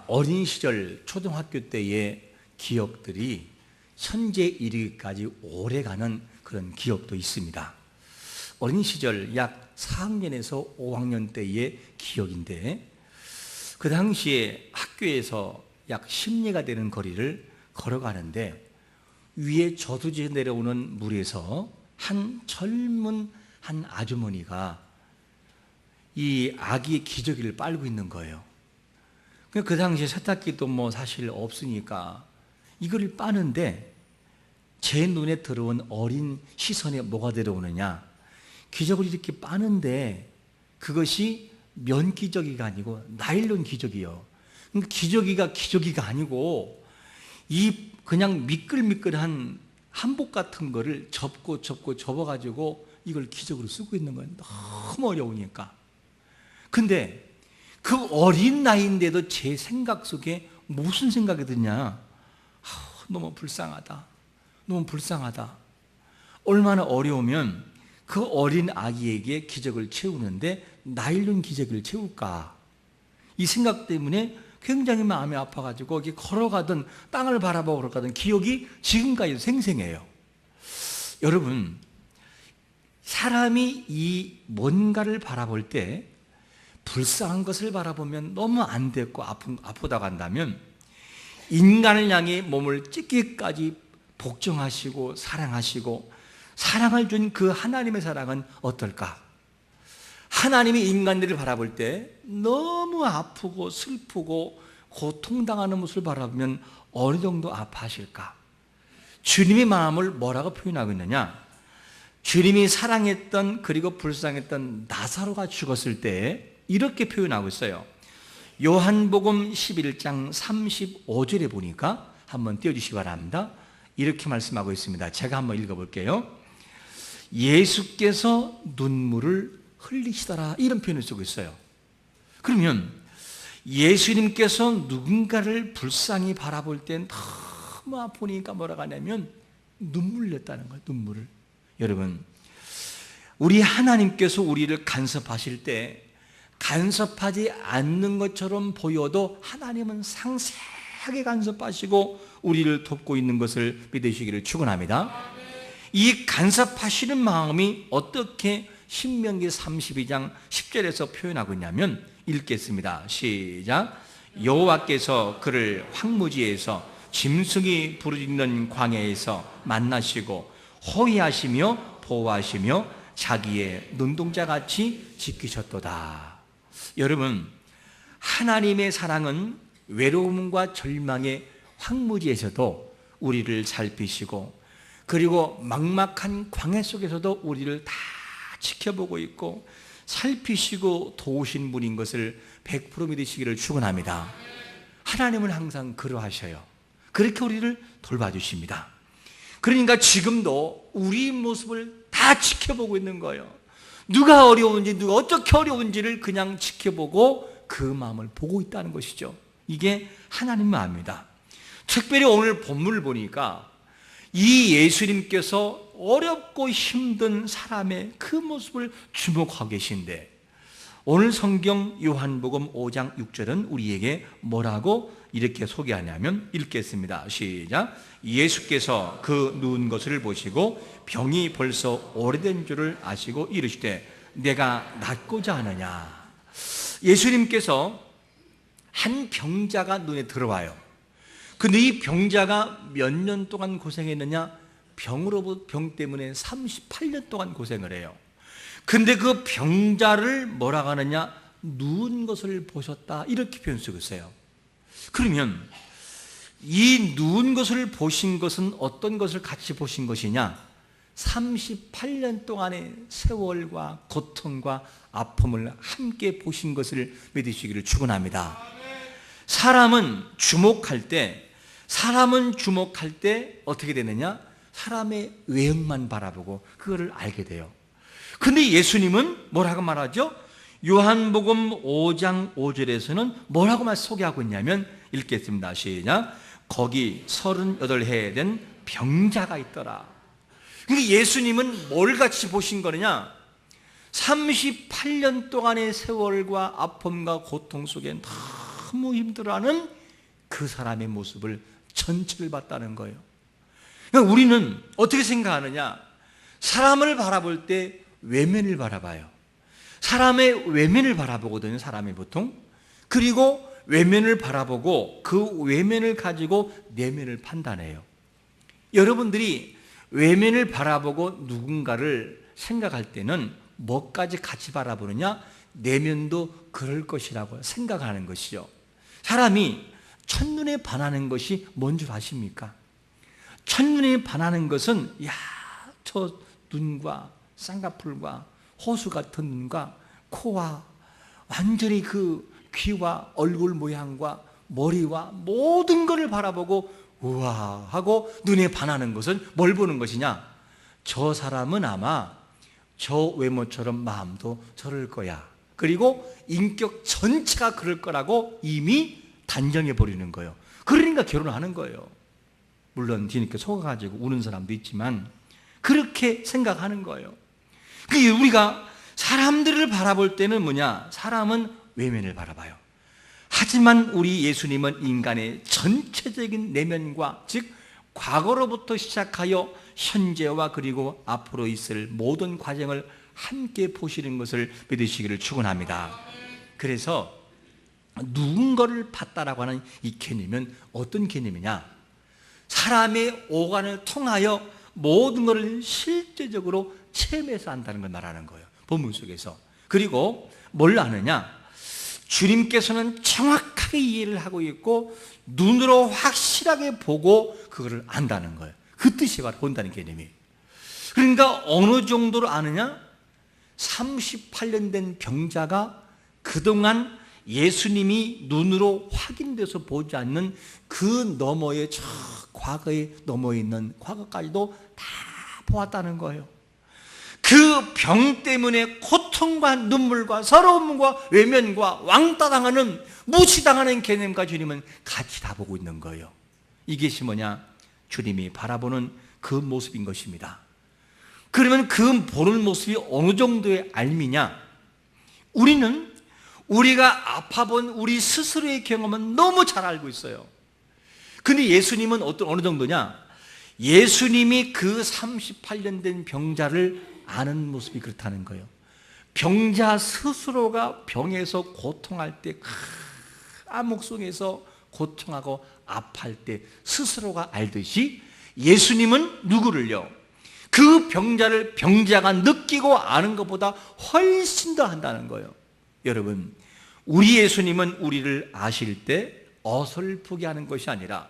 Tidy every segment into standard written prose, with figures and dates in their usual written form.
어린 시절 초등학교 때의 기억들이 현재 이르기까지 오래가는 그런 기억도 있습니다. 어린 시절 약 4학년에서 5학년 때의 기억인데, 그 당시에 학교에서 약 10리가 되는 거리를 걸어가는데 위에 저수지에 내려오는 물에서 한 젊은 아주머니가 이 아기의 기저귀를 빨고 있는 거예요. 그 당시에 세탁기도 사실 없으니까 이걸 빠는데 제 눈에 들어온 어린 시선에 뭐가 들어오느냐, 기저귀를 이렇게 빠는데 그것이 면 기저귀가 아니고 나일론 기저귀요. 기저귀가 아니고 이 그냥 미끌미끌한 한복 같은 거를 접어가지고 이걸 기저귀로 쓰고 있는 거예요. 너무 어려우니까. 근데 그 어린 나이인데도 제 생각 속에 무슨 생각이 드냐, 너무 불쌍하다. 얼마나 어려우면 그 어린 아기에게 기저귀를 채우는데 나일론 기저귀를 채울까, 이 생각 때문에 굉장히 마음이 아파가지고 걸어가던, 땅을 바라보고 걸어가던 기억이 지금까지 생생해요. 여러분, 사람이 이 뭔가를 바라볼 때 불쌍한 것을 바라보면 너무 안 됐고 아프다고 한다면, 인간을 향해 몸을 찢기까지 복종하시고 사랑하시고 사랑을 준 그 하나님의 사랑은 어떨까? 하나님이 인간들을 바라볼 때 너무 아프고 슬프고 고통당하는 모습을 바라보면 어느 정도 아파하실까? 주님의 마음을 뭐라고 표현하고 있느냐? 주님이 사랑했던, 그리고 불쌍했던 나사로가 죽었을 때 이렇게 표현하고 있어요. 요한복음 11장 35절에 보니까, 한번 띄워주시기 바랍니다. 이렇게 말씀하고 있습니다. 제가 한번 읽어볼게요. 예수께서 눈물을 흘리시더라, 이런 표현을 쓰고 있어요. 그러면 예수님께서 누군가를 불쌍히 바라볼 땐 너무 아프니까 뭐라고 하냐면 눈물 냈다는 거예요. 눈물을. 여러분, 우리 하나님께서 우리를 간섭하실 때 간섭하지 않는 것처럼 보여도 하나님은 상세하게 간섭하시고 우리를 돕고 있는 것을 믿으시기를 축원합니다. 이 간섭하시는 마음이 어떻게 신명기 32장 10절에서 표현하고 있냐면, 읽겠습니다. 시작. 여호와께서 그를 황무지에서 짐승이 부르짖는 광야에서 만나시고 호위하시며 보호하시며 자기의 눈동자같이 지키셨도다. 여러분, 하나님의 사랑은 외로움과 절망의 황무지에서도 우리를 살피시고, 그리고 막막한 광야 속에서도 우리를 다 지켜보고 있고 살피시고 도우신 분인 것을 100% 믿으시기를 축원합니다. 하나님은 항상 그러하셔요. 그렇게 우리를 돌봐주십니다. 그러니까 지금도 우리 모습을 다 지켜보고 있는 거예요. 누가 어려운지, 누가 어떻게 어려운지를 그냥 지켜보고 그 마음을 보고 있다는 것이죠. 이게 하나님 마음입니다. 특별히 오늘 본문을 보니까 이 예수님께서 어렵고 힘든 사람의 그 모습을 주목하고 계신데, 오늘 성경 요한복음 5장 6절은 우리에게 뭐라고 이렇게 소개하냐면, 읽겠습니다. 시작. 예수께서 그 누운 것을 보시고 병이 벌써 오래된 줄을 아시고 이르시되 내가 낫고자 하느냐. 예수님께서 한 병자가 눈에 들어와요. 근데 이 병자가 몇 년 동안 고생했느냐? 병 때문에 38년 동안 고생을 해요. 근데 그 병자를 뭐라고 하느냐? 누운 것을 보셨다, 이렇게 표현 쓰고 있어요. 그러면 이 누운 것을 보신 것은 어떤 것을 같이 보신 것이냐? 38년 동안의 세월과 고통과 아픔을 함께 보신 것을 믿으시기를 축원합니다. 사람은 주목할 때 어떻게 되느냐? 사람의 외형만 바라보고 그거를 알게 돼요. 근데 예수님은 뭐라고 말하죠? 요한복음 5장 5절에서는 뭐라고 소개하고 있냐면, 읽겠습니다. 시작. 거기 38해 된 병자가 있더라. 그러니까 예수님은 뭘 같이 보신 거느냐? 38년 동안의 세월과 아픔과 고통 속에 너무 힘들어하는 그 사람의 모습을 전체를 봤다는 거예요. 그러니까 우리는 어떻게 생각하느냐? 사람을 바라볼 때 외면을 바라봐요. 사람의 외면을 바라보거든요, 사람이 보통. 그리고 외면을 바라보고 그 외면을 가지고 내면을 판단해요. 여러분들이 외면을 바라보고 누군가를 생각할 때는 뭐까지 같이 바라보느냐? 내면도 그럴 것이라고 생각하는 것이죠. 사람이 첫눈에 반하는 것이 뭔 줄 아십니까? 첫눈에 반하는 것은 저 눈과 쌍꺼풀과 호수 같은 눈과 코와 완전히 그 귀와 얼굴 모양과 머리와 모든 것을 바라보고 우와 하고 눈에 반하는 것은 뭘 보는 것이냐? 저 사람은 아마 저 외모처럼 마음도 저럴 거야. 그리고 인격 전체가 그럴 거라고 이미 단정해 버리는 거예요. 그러니까 결혼하는 거예요. 물론 뒤늦게 속아가지고 우는 사람도 있지만 그렇게 생각하는 거예요. 그게 우리가 사람들을 바라볼 때는 뭐냐? 사람은 외면을 바라봐요. 하지만 우리 예수님은 인간의 전체적인 내면과 즉 과거로부터 시작하여 현재와 그리고 앞으로 있을 모든 과정을 함께 보시는 것을 믿으시기를 축원합니다. 그래서 누군가를 봤다라고 하는 이 개념은 어떤 개념이냐? 사람의 오간을 통하여 모든 것을 실제적으로 체험해서 한다는 걸 말하는 거예요. 본문 속에서. 그리고 뭘 아느냐? 주님께서는 정확하게 이해를 하고 있고 눈으로 확실하게 보고 그거를 안다는 거예요. 그 뜻이 바로 본다는 개념이. 그러니까 어느 정도로 아느냐? 38년 된 병자가 그동안 예수님이 눈으로 확인돼서 보지 않는 그 너머에 저 과거에 넘어 있는 과거까지도 다 보았다는 거예요. 그 병 때문에 고통과 눈물과 서러움과 외면과 왕따당하는 무시당하는 개념과 주님은 같이 다 보고 있는 거예요. 이것이 뭐냐? 주님이 바라보는 그 모습인 것입니다. 그러면 그 보는 모습이 어느 정도의 알미냐? 우리는 우리가 아파본 우리 스스로의 경험은 너무 잘 알고 있어요. 근데 예수님은 어느 정도냐? 예수님이 그 38년 된 병자를 아는 모습이 그렇다는 거예요. 병자 스스로가 병에서 고통할 때 암흑 속에서 고통하고 아파할 때 스스로가 알듯이 예수님은 누구를요? 그 병자가 느끼고 아는 것보다 훨씬 더 한다는 거예요. 여러분, 우리 예수님은 우리를 아실 때 어설프게 하는 것이 아니라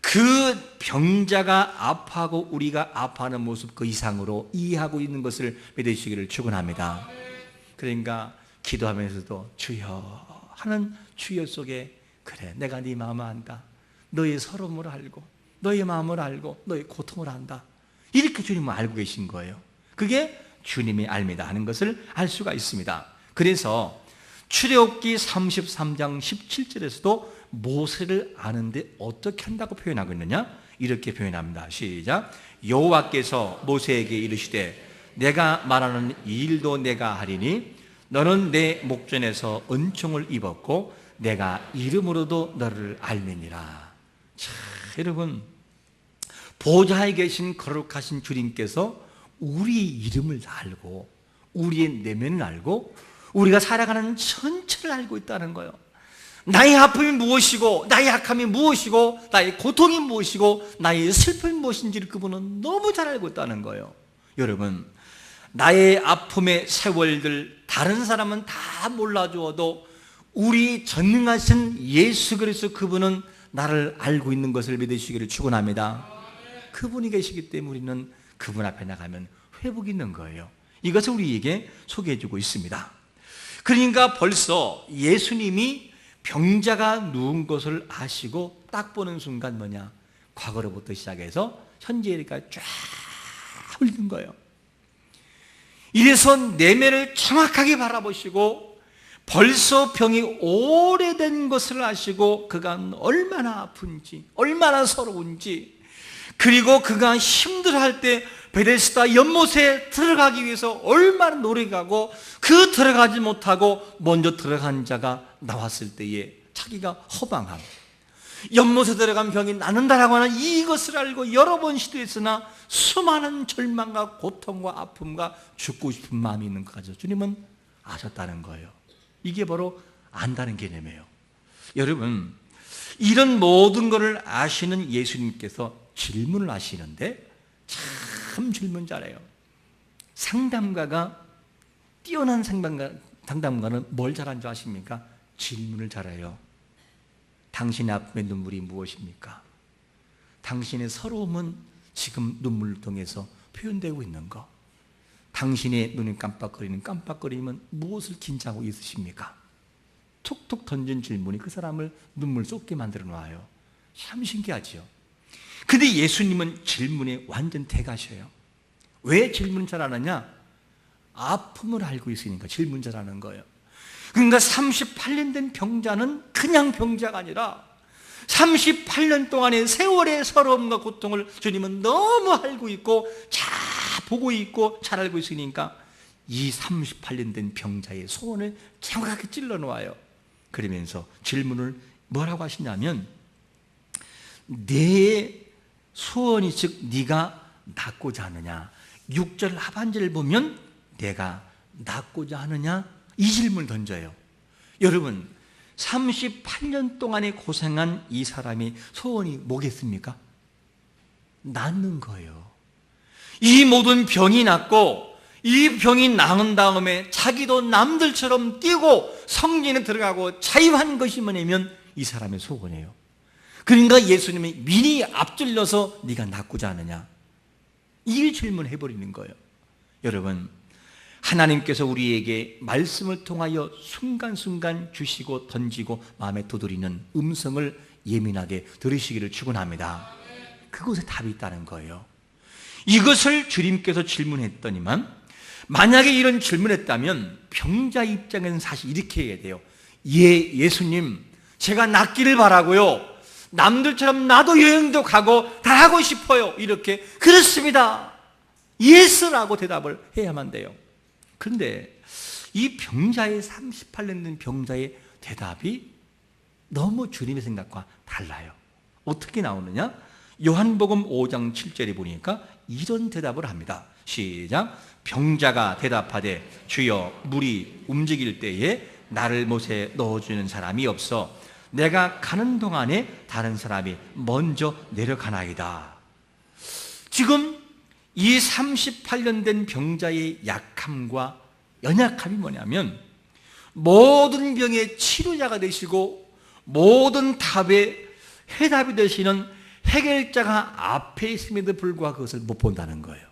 그 병자가 아파하고 우리가 아파하는 모습 그 이상으로 이해하고 있는 것을 믿으시기를 축원합니다. 그러니까 기도하면서도 주여 하는 주여 속에 그래 내가 네 마음을 안다. 너의 서러움을 알고 너의 마음을 알고 너의 고통을 안다. 이렇게 주님은 알고 계신 거예요. 그게 주님의 알미다 하는 것을 알 수가 있습니다. 그래서 출애굽기 33장 17절에서도 모세를 아는데 어떻게 한다고 표현하고 있느냐? 이렇게 표현합니다. 시작. 여호와께서 모세에게 이르시되 내가 말하는 이 일도 내가 하리니 너는 내 목전에서 은총을 입었고 내가 이름으로도 너를 알미니라. 자, 여러분, 보좌에 계신 거룩하신 주님께서 우리의 이름을 다 알고 우리의 내면을 알고 우리가 살아가는 전체를 알고 있다는 거예요. 나의 아픔이 무엇이고 나의 약함이 무엇이고 나의 고통이 무엇이고 나의 슬픔이 무엇인지를 그분은 너무 잘 알고 있다는 거예요. 여러분, 나의 아픔의 세월들 다른 사람은 다 몰라주어도 우리 전능하신 예수 그리스도 그분은 나를 알고 있는 것을 믿으시기를 축원합니다. 그분이 계시기 때문에 우리는 그분 앞에 나가면 회복이 있는 거예요. 이것을 우리에게 소개해주고 있습니다. 그러니까 벌써 예수님이 병자가 누운 것을 아시고 딱 보는 순간 뭐냐? 과거로부터 시작해서 현재까지 쫙 흘린 거예요. 이래서 내면을 정확하게 바라보시고 벌써 병이 오래된 것을 아시고 그가 얼마나 아픈지 얼마나 서러운지 그리고 그가 힘들어할 때 베데스다 연못에 들어가기 위해서 얼마나 노력하고 그 들어가지 못하고 먼저 들어간 자가 나왔을 때에 자기가 허방함, 연못에 들어간 병이 낫는다라고 하는 이것을 알고 여러 번 시도했으나 수많은 절망과 고통과 아픔과 죽고 싶은 마음이 있는 것까지 주님은 아셨다는 거예요. 이게 바로 안다는 개념이에요. 여러분, 이런 모든 것을 아시는 예수님께서 질문을 하시는데 참 질문 잘해요. 상담가가, 뛰어난 상담가는 뭘 잘하는 줄 아십니까? 질문을 잘해요. 당신의 아픔의 눈물이 무엇입니까? 당신의 서러움은 지금 눈물을 통해서 표현되고 있는 거. 당신의 눈이 깜빡거리면 무엇을 긴장하고 있으십니까? 툭툭 던진 질문이 그 사람을 눈물 쏟게 만들어 놔요. 참 신기하죠. 근데 예수님은 질문에 완전 대가셔요. 왜 질문 잘하느냐? 아픔을 알고 있으니까 질문 잘하는 거예요. 그러니까 38년 된 병자는 그냥 병자가 아니라 38년 동안의 세월의 서러움과 고통을 주님은 너무 알고 있고 잘 보고 있고 잘 알고 있으니까 이 38년 된 병자의 소원을 정확하게 찔러 놓아요. 그러면서 질문을 뭐라고 하시냐면, 내 소원이 즉 네가 낫고자 하느냐. 6절 하반절을 보면 내가 낫고자 하느냐, 이 질문을 던져요. 여러분, 38년 동안에 고생한 이 사람이 소원이 뭐겠습니까? 낫는 거예요. 이 모든 병이 낫고 이 병이 나은 다음에 자기도 남들처럼 뛰고 성전에 들어가고 자유한 것이 뭐냐면 이 사람의 소원이에요. 그러니까 예수님이 미리 앞질러서 네가 낫고자 하느냐, 이 질문을 해버리는 거예요. 여러분, 하나님께서 우리에게 말씀을 통하여 순간순간 주시고 던지고 마음에 두드리는 음성을 예민하게 들으시기를 축원합니다. 그곳에 답이 있다는 거예요. 이것을 주님께서 질문했더니만, 만약에 이런 질문했다면 병자 입장에서는 사실 이렇게 해야 돼요. 예수님, 제가 낫기를 바라고요. 남들처럼 나도 여행도 가고 다 하고 싶어요. 이렇게, 그렇습니다, 예스라고 대답을 해야만 돼요. 그런데 이 병자의 38년 된 병자의 대답이 너무 주님의 생각과 달라요. 어떻게 나오느냐? 요한복음 5장 7절에 보니까 이런 대답을 합니다. 시작. 병자가 대답하되 주여, 물이 움직일 때에 나를 못에 넣어주는 사람이 없어 내가 가는 동안에 다른 사람이 먼저 내려가나이다. 지금 이 38년 된 병자의 약함과 연약함이 뭐냐면, 모든 병의 치료자가 되시고 모든 답의 해답이 되시는 해결자가 앞에 있음에도 불구하고 그것을 못 본다는 거예요.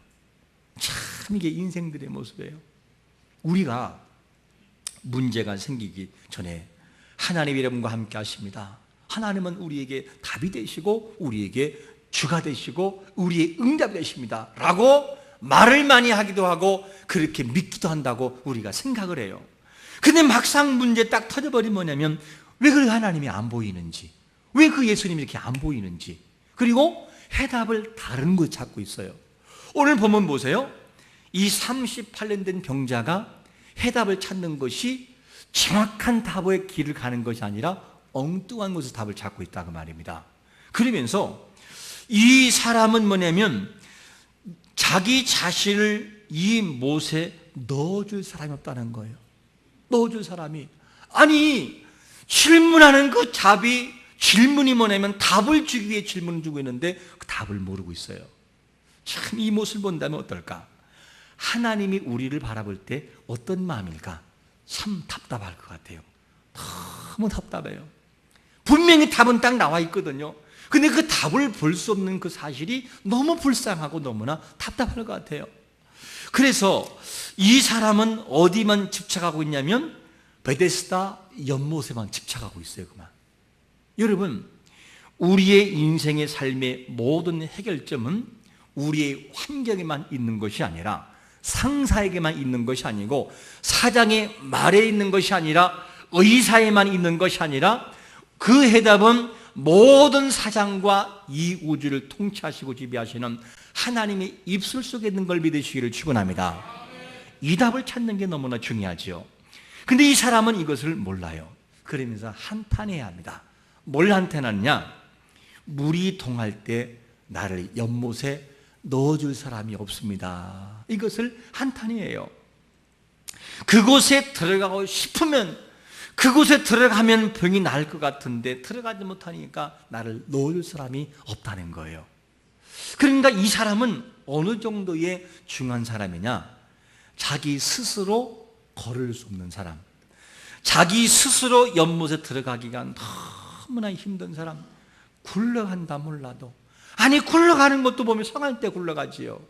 참 이게 인생들의 모습이에요. 우리가 문제가 생기기 전에 하나님 여러분과 함께 하십니다. 하나님은 우리에게 답이 되시고 우리에게 주가 되시고 우리의 응답이 되십니다 라고 말을 많이 하기도 하고 그렇게 믿기도 한다고 우리가 생각을 해요. 근데 막상 문제 딱 터져버리면 뭐냐면, 왜 그 하나님이 안 보이는지, 왜 그 예수님이 이렇게 안 보이는지, 그리고 해답을 다른 곳에 찾고 있어요. 오늘 보면 보세요. 이 38년 된 병자가 해답을 찾는 것이 정확한 답의 길을 가는 것이 아니라 엉뚱한 곳에서 답을 찾고 있다고 말입니다. 그러면서 이 사람은 뭐냐면 자기 자신을 이 못에 넣어줄 사람이 없다는 거예요. 넣어줄 사람이. 아니, 질문하는 그 답이, 질문이 뭐냐면 답을 주기 위해 질문을 주고 있는데 그 답을 모르고 있어요. 참 이 모습을 본다면 어떨까? 하나님이 우리를 바라볼 때 어떤 마음일까? 참 답답할 것 같아요. 너무 답답해요. 분명히 답은 딱 나와 있거든요. 근데 그 답을 볼 수 없는 그 사실이 너무 불쌍하고 너무나 답답할 것 같아요. 그래서 이 사람은 어디만 집착하고 있냐면 베데스다 연못에만 집착하고 있어요. 그만. 여러분, 우리의 인생의 삶의 모든 해결점은 우리의 환경에만 있는 것이 아니라, 상사에게만 있는 것이 아니고, 사장의 말에 있는 것이 아니라, 의사에만 있는 것이 아니라, 그 해답은 모든 사장과 이 우주를 통치하시고 지배하시는 하나님의 입술 속에 있는 걸 믿으시기를 축원합니다. 이 답을 찾는 게 너무나 중요하죠. 근데 이 사람은 이것을 몰라요. 그러면서 한탄해야 합니다. 뭘 한탄하느냐? 물이 동할 때 나를 연못에 넣어줄 사람이 없습니다. 이것을 한탄이에요. 그곳에 들어가고 싶으면, 그곳에 들어가면 병이 나을 것 같은데 들어가지 못하니까 나를 넣어줄 사람이 없다는 거예요. 그러니까 이 사람은 어느 정도의 중요한 사람이냐? 자기 스스로 걸을 수 없는 사람, 자기 스스로 연못에 들어가기가 너무나 힘든 사람, 굴러간다 몰라도, 아니 굴러가는 것도 보면 성할 때 굴러가지요.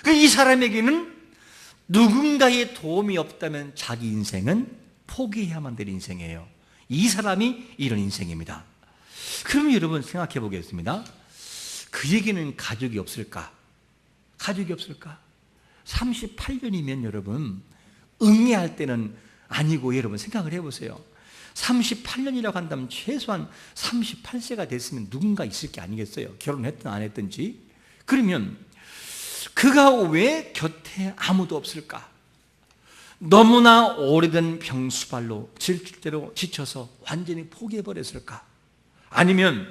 이 사람에게는 누군가의 도움이 없다면 자기 인생은 포기해야만 될 인생이에요. 이 사람이 이런 인생입니다. 그럼 여러분 생각해 보겠습니다. 그에게는 가족이 없을까? 가족이 없을까? 38년이면 여러분 응애할 때는 아니고, 여러분 생각을 해보세요. 38년이라고 한다면 최소한 38세가 됐으면 누군가 있을 게 아니겠어요? 결혼했든 안 했든지. 그러면 그가 왜 곁에 아무도 없을까? 너무나 오래된 병수발로 질주대로 지쳐서 완전히 포기해버렸을까? 아니면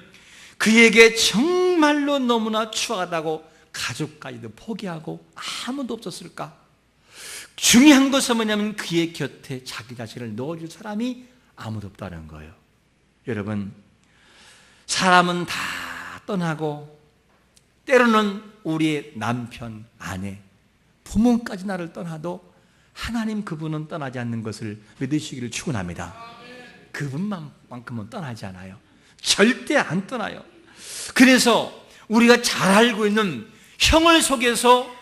그에게 정말로 너무나 추하다고 가족까지도 포기하고 아무도 없었을까? 중요한 것은 뭐냐면 그의 곁에 자기 자신을 넣어줄 사람이 아무도 없다는 거예요. 여러분, 사람은 다 떠나고 때로는 우리의 남편, 아내, 부모까지 나를 떠나도 하나님 그분은 떠나지 않는 것을 믿으시기를 축원합니다. 그분만큼은 떠나지 않아요. 절대 안 떠나요. 그래서 우리가 잘 알고 있는 형을 속에서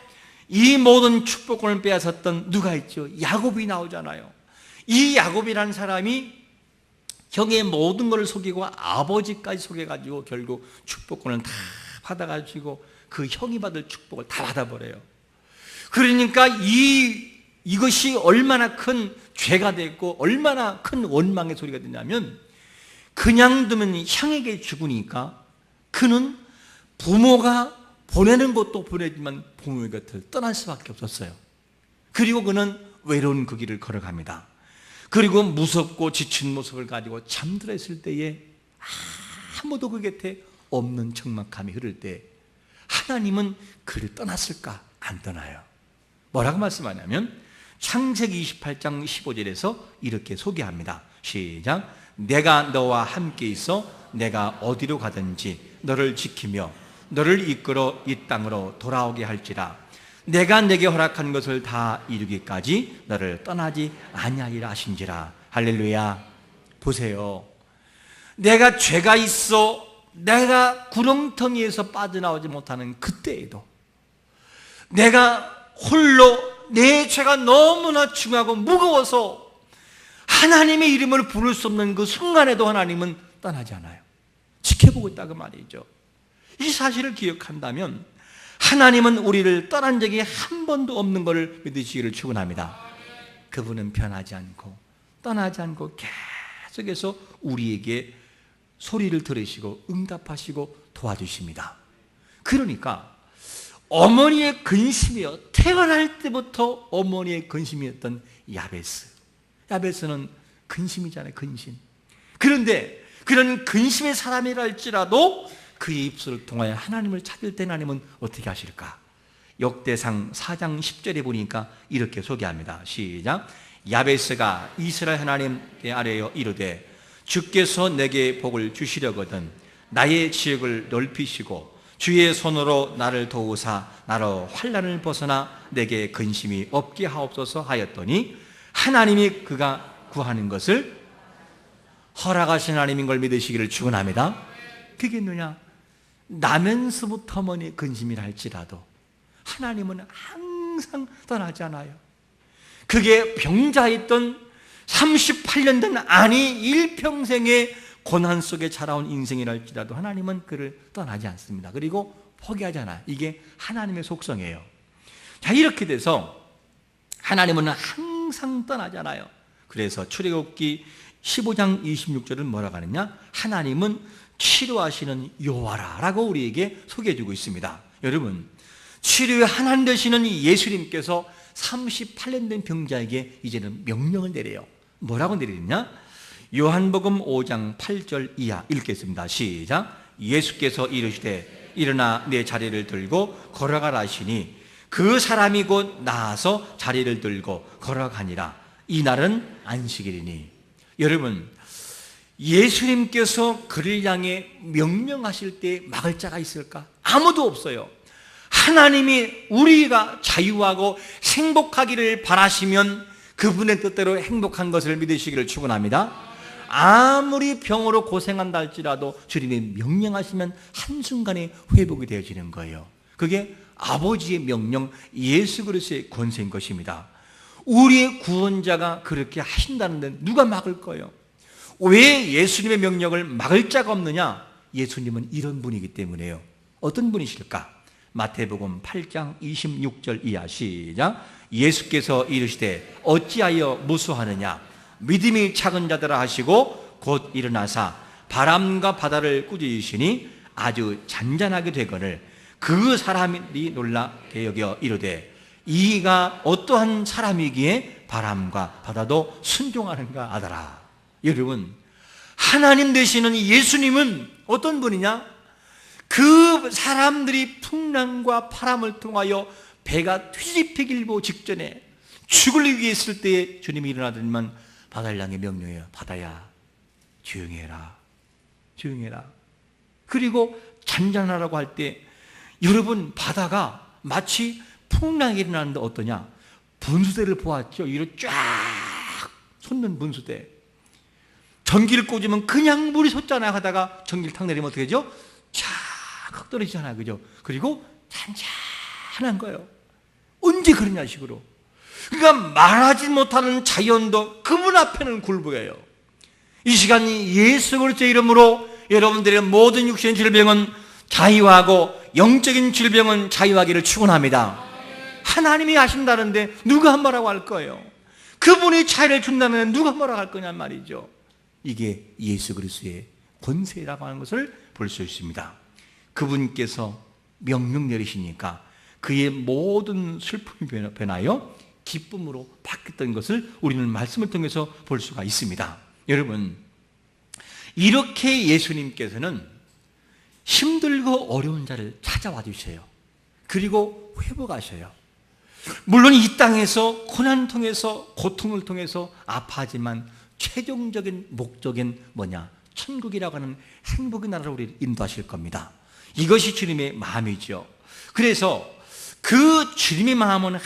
이 모든 축복권을 빼앗았던 누가 있죠? 야곱이 나오잖아요. 이 야곱이라는 사람이 형의 모든 것을 속이고 아버지까지 속여가지고 결국 축복권을 다 받아가지고 그 형이 받을 축복을 다 받아버려요. 그러니까 이것이 얼마나 큰 죄가 됐고 얼마나 큰 원망의 소리가 되냐면, 그냥 두면 형에게 죽으니까 그는 부모가 보내는 것도 보내지만 부모의 곁을 떠날 수밖에 없었어요. 그리고 그는 외로운 그 길을 걸어갑니다. 그리고 무섭고 지친 모습을 가지고 잠들어 있을 때에 아무도 그 곁에 없는 적막함이 흐를 때 하나님은 그를 떠났을까? 안 떠나요. 뭐라고 말씀하냐면 창세기 28장 15절에서 이렇게 소개합니다. 시작. 내가 너와 함께 있어 내가 어디로 가든지 너를 지키며 너를 이끌어 이 땅으로 돌아오게 할지라. 내가 내게 허락한 것을 다 이루기까지 너를 떠나지 아니하리라 하신지라. 할렐루야. 보세요. 내가 죄가 있어 내가 구렁텅이에서 빠져나오지 못하는 그때에도, 내가 홀로 내 죄가 너무나 중하고 무거워서 하나님의 이름을 부를 수 없는 그 순간에도 하나님은 떠나지 않아요. 지켜보고 있다 그 말이죠. 이 사실을 기억한다면 하나님은 우리를 떠난 적이 한 번도 없는 것을 믿으시기를 축원합니다. 그분은 변하지 않고 떠나지 않고 계속해서 우리에게 소리를 들으시고 응답하시고 도와주십니다. 그러니까 어머니의 근심이요, 태어날 때부터 어머니의 근심이었던 야베스는 근심이잖아요. 근심. 그런데 그런 근심의 사람이라 할지라도 그의 입술을 통하여 하나님을 찾을 때 하나님은 어떻게 하실까? 역대상 4장 10절에 보니까 이렇게 소개합니다. 시작. 야베스가 이스라엘 하나님께 아뢰어 이르되 주께서 내게 복을 주시려거든 나의 지역을 넓히시고 주의 손으로 나를 도우사 나로 환난을 벗어나 내게 근심이 없게 하옵소서 하였더니 하나님이 그가 구하는 것을 허락하신 하나님인 걸 믿으시기를 축원합니다. 그게 뭐냐? 나면서부터 어머니 근심이라 할지라도 하나님은 항상 떠나지 않아요. 그게 병자였던 38년 된 아니 일평생의 고난 속에 자라온 인생이라 할지라도 하나님은 그를 떠나지 않습니다. 그리고 포기하지 않아요. 이게 하나님의 속성이에요. 자, 이렇게 돼서 하나님은 항상 떠나지 않아요. 그래서 출애굽기 15장 26절은 뭐라고 하느냐? 하나님은 치료하시는 여호와라 라고 우리에게 소개해주고 있습니다. 여러분, 치료의 하나님 되시는 예수님께서 38년 된 병자에게 이제는 명령을 내려요. 뭐라고 내리느냐? 요한복음 5장 8절 이하 읽겠습니다. 시작. 예수께서 이르시되 일어나 내 자리를 들고 걸어가라 하시니 그 사람이 곧 나아서 자리를 들고 걸어가니라. 이날은 안식일이니. 여러분, 예수님께서 그를 향해 명령하실 때 막을 자가 있을까? 아무도 없어요. 하나님이 우리가 자유하고 행복하기를 바라시면 그분의 뜻대로 행복한 것을 믿으시기를 축원합니다. 아무리 병으로 고생한다 할지라도 주님이 명령하시면 한순간에 회복이 되어지는 거예요. 그게 아버지의 명령, 예수 그리스도의 권세인 것입니다. 우리의 구원자가 그렇게 하신다는데 누가 막을 거예요? 왜 예수님의 명령을 막을 자가 없느냐? 예수님은 이런 분이기 때문에요. 어떤 분이실까? 마태복음 8장 26절 이하 시작. 예수께서 이르시되 어찌하여 무수하느냐? 믿음이 작은 자들아 하시고 곧 일어나사 바람과 바다를 꾸짖으시니 아주 잔잔하게 되거늘 그 사람이 놀라게 여겨 이르되 이가 어떠한 사람이기에 바람과 바다도 순종하는가 하더라. 여러분, 하나님 되시는 예수님은 어떤 분이냐? 그 사람들이 풍랑과 바람을 통하여 배가 뒤집히길보 직전에 죽을 위해 있을 때에 주님이 일어나더니만 바다를 향해 명령해요. 바다야, 조용히 해라. 조용히 해라. 그리고 잔잔하라고 할 때 여러분, 바다가 마치 풍랑이 일어나는데 어떠냐? 분수대를 보았죠. 위로 쫙 솟는 분수대. 전기를 꽂으면 그냥 물이 솟잖아요. 하다가 전기를 탁 내리면 어떻게 되죠? 쫙 떨어지잖아요. 그죠? 그리고 잔잔한 거예요. 언제 그러냐 식으로. 그러니까 말하지 못하는 자연도 그분 앞에는 굴복해요. 이 시간 예수 그리스도의 이름으로 여러분들의 모든 육신의 질병은 자유하고 영적인 질병은 자유하기를 축원합니다. 하나님이 하신다는데 누가 뭐라고 할 거예요? 그분이 차이를 준다는데 누가 뭐라고 할 거냔 말이죠. 이게 예수 그리스도의 권세라고 하는 것을 볼 수 있습니다. 그분께서 명령 내리시니까 그의 모든 슬픔이 변하여 기쁨으로 바뀌었던 것을 우리는 말씀을 통해서 볼 수가 있습니다. 여러분, 이렇게 예수님께서는 힘들고 어려운 자를 찾아와 주셔요. 그리고 회복하셔요. 물론 이 땅에서 고난을 통해서 고통을 통해서 아파하지만 최종적인 목적은 뭐냐? 천국이라고 하는 행복의 나라로 우리를 인도하실 겁니다. 이것이 주님의 마음이죠. 그래서 그 주님의 마음은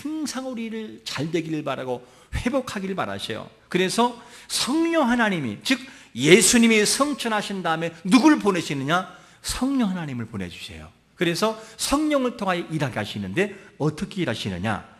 항상 우리를 잘 되기를 바라고 회복하기를 바라셔요. 그래서 성령 하나님이, 즉 예수님이 성천하신 다음에 누굴 보내시느냐? 성령 하나님을 보내주세요. 그래서 성령을 통하여 일하게 하시는데 어떻게 일하시느냐?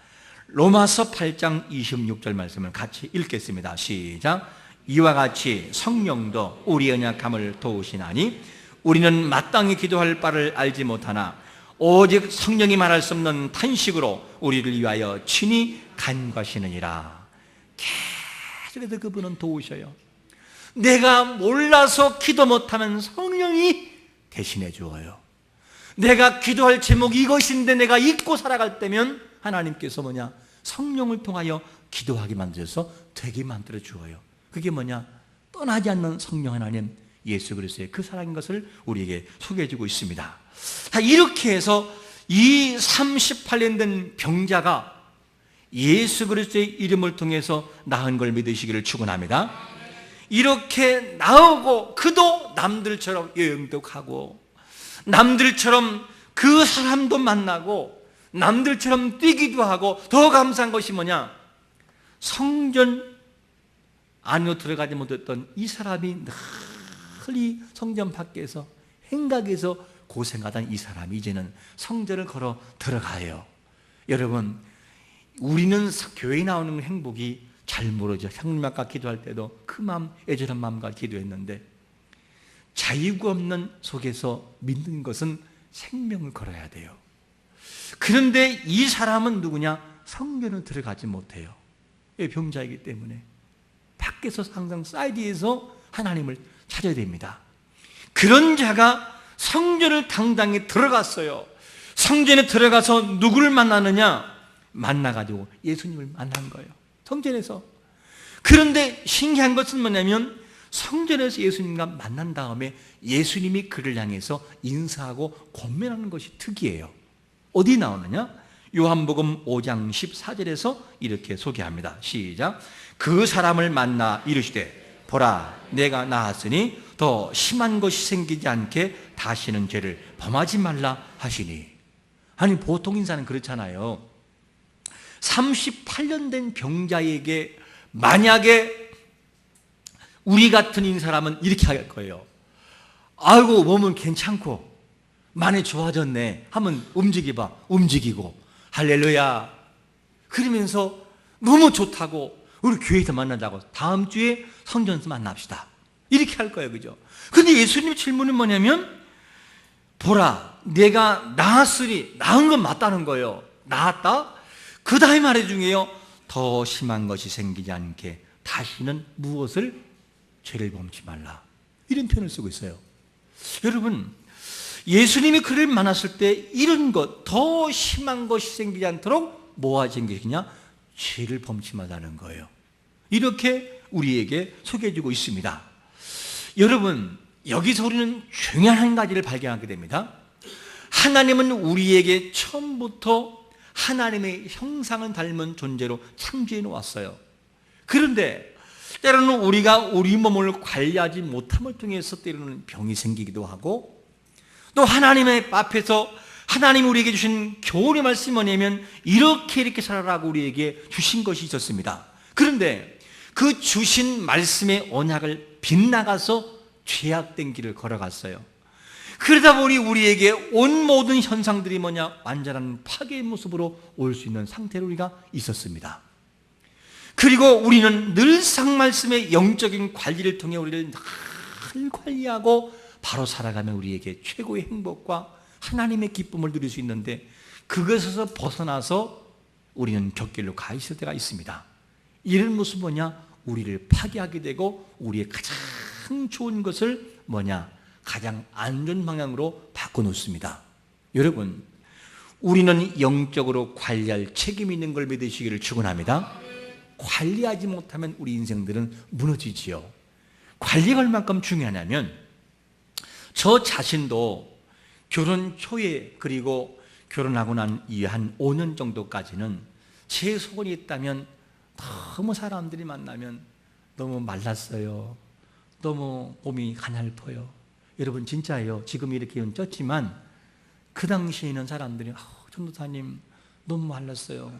로마서 8장 26절 말씀을 같이 읽겠습니다. 시작. 이와 같이 성령도 우리 연약함을 도우시나니 우리는 마땅히 기도할 바를 알지 못하나 오직 성령이 말할 수 없는 탄식으로 우리를 위하여 친히 간구하시느니라. 계속해서 그분은 도우셔요. 내가 몰라서 기도 못하면 성령이 대신해 주어요. 내가 기도할 제목이 이것인데 내가 잊고 살아갈 때면 하나님께서 뭐냐? 성령을 통하여 기도하게 만들어서 되게 만들어 주어요. 그게 뭐냐? 떠나지 않는 성령 하나님 예수 그리스도의 그 사랑인 것을 우리에게 소개해 주고 있습니다. 자, 이렇게 해서 이 38년 된 병자가 예수 그리스도의 이름을 통해서 나은 걸 믿으시기를 축원합니다. 이렇게 나오고 그도 남들처럼 여행도 가고 남들처럼 그 사람도 만나고 남들처럼 뛰기도 하고 더 감사한 것이 뭐냐? 성전 안으로 들어가지 못했던 이 사람이 늘 이 성전 밖에서 행각에서 고생하던 이 사람이 이제는 성전을 걸어 들어가요. 여러분, 우리는 교회에 나오는 행복이 잘 모르죠. 형님 아까 기도할 때도 그 마음, 애절한 마음과 기도했는데 자유가 없는 속에서 믿는 것은 생명을 걸어야 돼요. 그런데 이 사람은 누구냐? 성전을 들어가지 못해요. 병자이기 때문에 밖에서 항상 사이드에서 하나님을 찾아야 됩니다. 그런 자가 성전을 당당히 들어갔어요. 성전에 들어가서 누구를 만나느냐? 만나가지고 예수님을 만난 거예요. 성전에서. 그런데 신기한 것은 뭐냐면 성전에서 예수님과 만난 다음에 예수님이 그를 향해서 인사하고 권면하는 것이 특이해요. 어디 나오느냐? 요한복음 5장 14절에서 이렇게 소개합니다. 시작. 그 사람을 만나 이르시되 보라 내가 나았으니 더 심한 것이 생기지 않게 다시는 죄를 범하지 말라 하시니. 아니 보통 인사는 그렇잖아요. 38년 된 병자에게 만약에 우리 같은 인사라면 이렇게 할 거예요. 아이고 몸은 괜찮고 많이 좋아졌네 하면 움직여봐. 움직이고 할렐루야 그러면서 너무 좋다고 우리 교회에서 만나자고 다음 주에 성전에서 만납시다 이렇게 할 거예요. 그죠? 근데 예수님 질문은 뭐냐면 보라 내가 나았으니 나은 건 맞다는 거예요. 나았다? 그 다음에 말해 중에요 더 심한 것이 생기지 않게 다시는 무엇을 죄를 범치 말라 이런 표현을 쓰고 있어요. 여러분 예수님이 그를 만났을 때 이런 것 더 심한 것이 생기지 않도록 뭐가 생기냐? 죄를 범치 말라는 거예요. 이렇게 우리에게 소개해주고 있습니다. 여러분 여기서 우리는 중요한 한 가지를 발견하게 됩니다. 하나님은 우리에게 처음부터 하나님의 형상을 닮은 존재로 창조해 놓았어요. 그런데 때로는 우리가 우리 몸을 관리하지 못함을 통해서 때로는 병이 생기기도 하고 또 하나님의 앞에서 하나님이 우리에게 주신 교훈의 말씀이 뭐냐면 이렇게 살아라고 우리에게 주신 것이 있었습니다. 그런데 그 주신 말씀의 언약을 빗나가서 죄악된 길을 걸어갔어요. 그러다 보니 우리에게 온 모든 현상들이 뭐냐? 완전한 파괴의 모습으로 올 수 있는 상태로 우리가 있었습니다. 그리고 우리는 늘상 말씀의 영적인 관리를 통해 우리를 늘 관리하고 바로 살아가면 우리에게 최고의 행복과 하나님의 기쁨을 누릴 수 있는데 그것에서 벗어나서 우리는 곁길로 가 있을 때가 있습니다. 이런 모습은 뭐냐? 우리를 파괴하게 되고 우리의 가장 좋은 것을 뭐냐? 가장 안 좋은 방향으로 바꿔놓습니다. 여러분 우리는 영적으로 관리할 책임이 있는 걸 믿으시기를 축원합니다. 관리하지 못하면 우리 인생들은 무너지지요. 관리가 얼만큼 중요하냐면 저 자신도 결혼 초에 그리고 결혼하고 난 이후 한 5년 정도까지는 제 소원이 있다면 너무 사람들이 만나면 너무 말랐어요. 너무 몸이 가냘퍼요. 여러분 진짜예요. 지금 이렇게 쪘지만 그 당시에는 사람들이 전도사님 너무 말랐어요.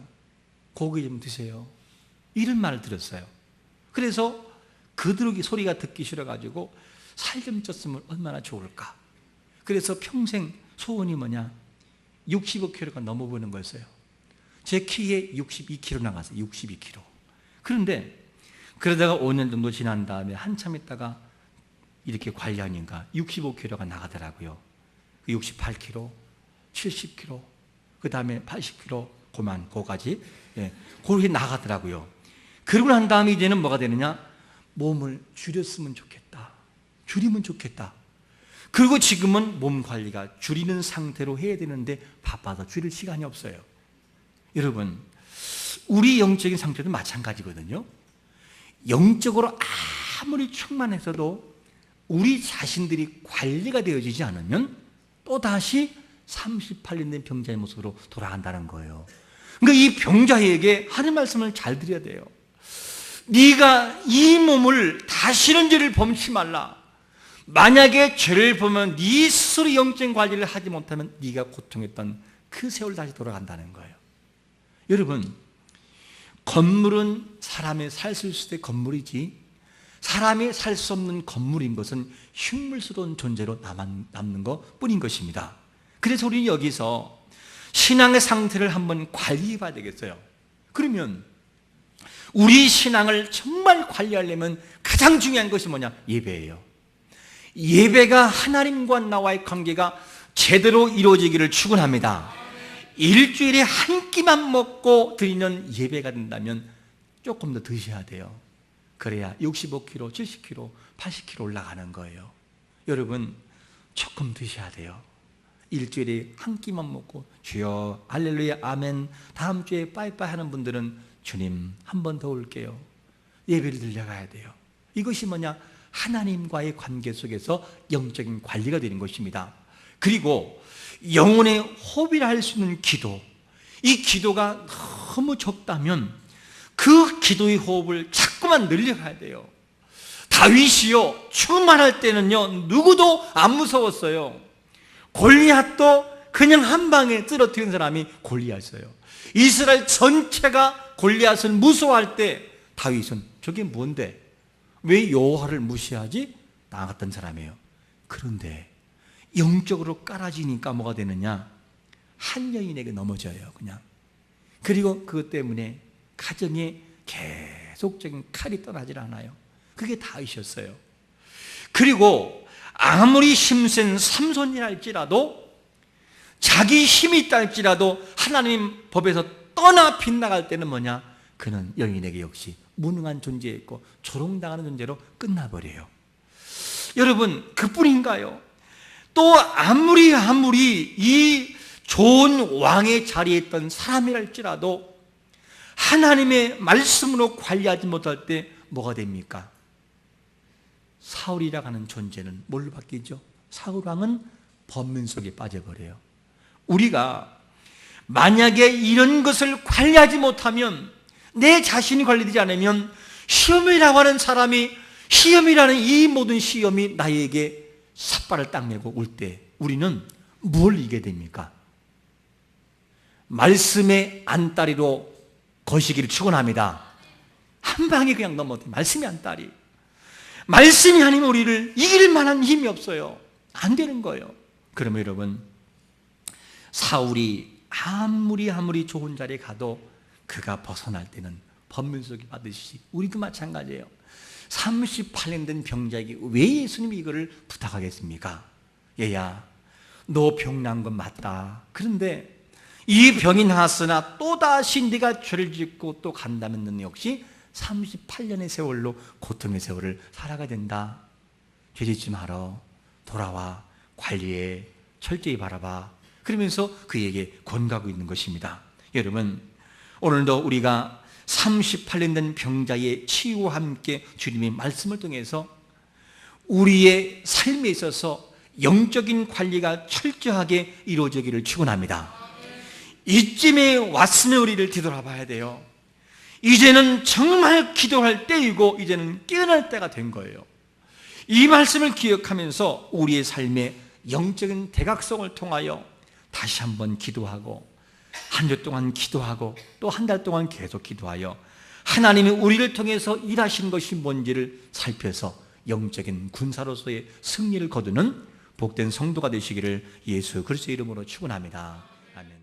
고기 좀 드세요. 이런 말을 들었어요. 그래서 그들의 소리가 듣기 싫어가지고 살 좀 쪘으면 얼마나 좋을까. 그래서 평생 소원이 뭐냐? 65kg가 넘어보는 거였어요. 제 키에 62kg 나갔어요. 62kg. 그런데 그러다가 5년 정도 지난 다음에 한참 있다가 이렇게 관리하니까 65kg가 나가더라고요. 68kg, 70kg, 그 다음에 80kg, 고까지 그렇게 나가더라고요. 그러고 난 다음에 이제는 뭐가 되느냐? 몸을 줄였으면 좋겠다. 줄이면 좋겠다. 그리고 지금은 몸 관리가 줄이는 상태로 해야 되는데 바빠서 줄일 시간이 없어요. 여러분, 우리 영적인 상태도 마찬가지거든요. 영적으로 아무리 충만해서도 우리 자신들이 관리가 되어지지 않으면 또다시 38년 된 병자의 모습으로 돌아간다는 거예요. 그러니까 이 병자에게 하는 말씀을 잘 드려야 돼요. 네가 이 몸을 다시는 죄를 범치 말라. 만약에 죄를 보면 네 스스로 영적인 관리를 하지 못하면 네가 고통했던 그 세월 다시 돌아간다는 거예요. 여러분, 건물은 사람이 살 수 있을 때 건물이지 사람이 살 수 없는 건물인 것은 흉물스러운 존재로 남는 것 뿐인 것입니다. 그래서 우리는 여기서 신앙의 상태를 한번 관리해 봐야 되겠어요. 그러면 우리 신앙을 정말 관리하려면 가장 중요한 것이 뭐냐? 예배예요. 예배가 하나님과 나와의 관계가 제대로 이루어지기를 축원합니다. 일주일에 한 끼만 먹고 드리는 예배가 된다면 조금 더 드셔야 돼요. 그래야 65kg, 70kg, 80kg 올라가는 거예요. 여러분, 조금 드셔야 돼요. 일주일에 한 끼만 먹고 주여 할렐루야 아멘 다음 주에 빠이빠이 하는 분들은 주님 한 번 더 올게요. 예배를 드려가야 돼요. 이것이 뭐냐? 하나님과의 관계 속에서 영적인 관리가 되는 것입니다. 그리고 영혼의 호흡이라 할 수 있는 기도, 이 기도가 너무 적다면 그 기도의 호흡을 자꾸만 늘려가야 돼요. 다윗이요, 충만할 때는요 누구도 안 무서웠어요. 골리앗도 그냥 한 방에 쓰러뜨린 사람이 골리앗이에요. 이스라엘 전체가 골리앗을 무서워할 때 다윗은 저게 뭔데? 왜 여호와를 무시하지? 나갔던 사람이에요. 그런데 영적으로 깔아지니까 뭐가 되느냐? 한 여인에게 넘어져요, 그냥. 그리고 그것 때문에 가정에 계속적인 칼이 떠나질 않아요. 그게 다윗이었어요. 그리고 아무리 힘센 삼손이라 할지라도, 자기 힘이 있다 할지라도 하나님 법에서 떠나 빗나갈 때는 뭐냐? 그는 여인에게 역시 무능한 존재였고 조롱당하는 존재로 끝나버려요. 여러분, 그뿐인가요? 또 아무리 이 좋은 왕의 자리에 있던 사람이랄지라도 하나님의 말씀으로 관리하지 못할 때 뭐가 됩니까? 사울이라고 하는 존재는 뭘로 바뀌죠? 사울 왕은 번민 속에 빠져버려요. 우리가 만약에 이런 것을 관리하지 못하면, 내 자신이 관리되지 않으면 시험이라고 하는 사람이, 시험이라는 이 모든 시험이 나에게 삿발을 딱 메고 올 때 우리는 뭘 이기게 됩니까? 말씀의 안다리로 거시기를 축원합니다. 한 방에 그냥 넘어도 말씀의 안다리. 말씀이 아니면 우리를 이길 만한 힘이 없어요. 안 되는 거예요. 그러면 여러분, 사울이 아무리 좋은 자리에 가도 그가 벗어날 때는 번민 속에 받으시지, 우리도 마찬가지예요. 38년 된 병자에게 왜 예수님이 이거를 부탁하겠습니까? 얘야, 너 병난 건 맞다. 그런데 이 병이 나았으나 또다시 네가 죄를 짓고 또 간다면 너는 역시 38년의 세월로 고통의 세월을 살아가야 된다. 죄 짓지 말어. 돌아와. 관리해. 철저히 바라봐. 그러면서 그에게 권고하고 있는 것입니다. 여러분, 오늘도 우리가 38년 된 병자의 치유와 함께 주님의 말씀을 통해서 우리의 삶에 있어서 영적인 관리가 철저하게 이루어지기를 축원합니다. 이쯤에 왔으면 우리를 뒤돌아봐야 돼요. 이제는 정말 기도할 때이고 이제는 깨어날 때가 된 거예요. 이 말씀을 기억하면서 우리의 삶의 영적인 대각성을 통하여 다시 한번 기도하고, 한 주 동안 기도하고, 또 한 달 동안 계속 기도하여 하나님이 우리를 통해서 일하신 것이 뭔지를 살펴서 영적인 군사로서의 승리를 거두는 복된 성도가 되시기를 예수 그리스도의 이름으로 축원합니다. 아멘.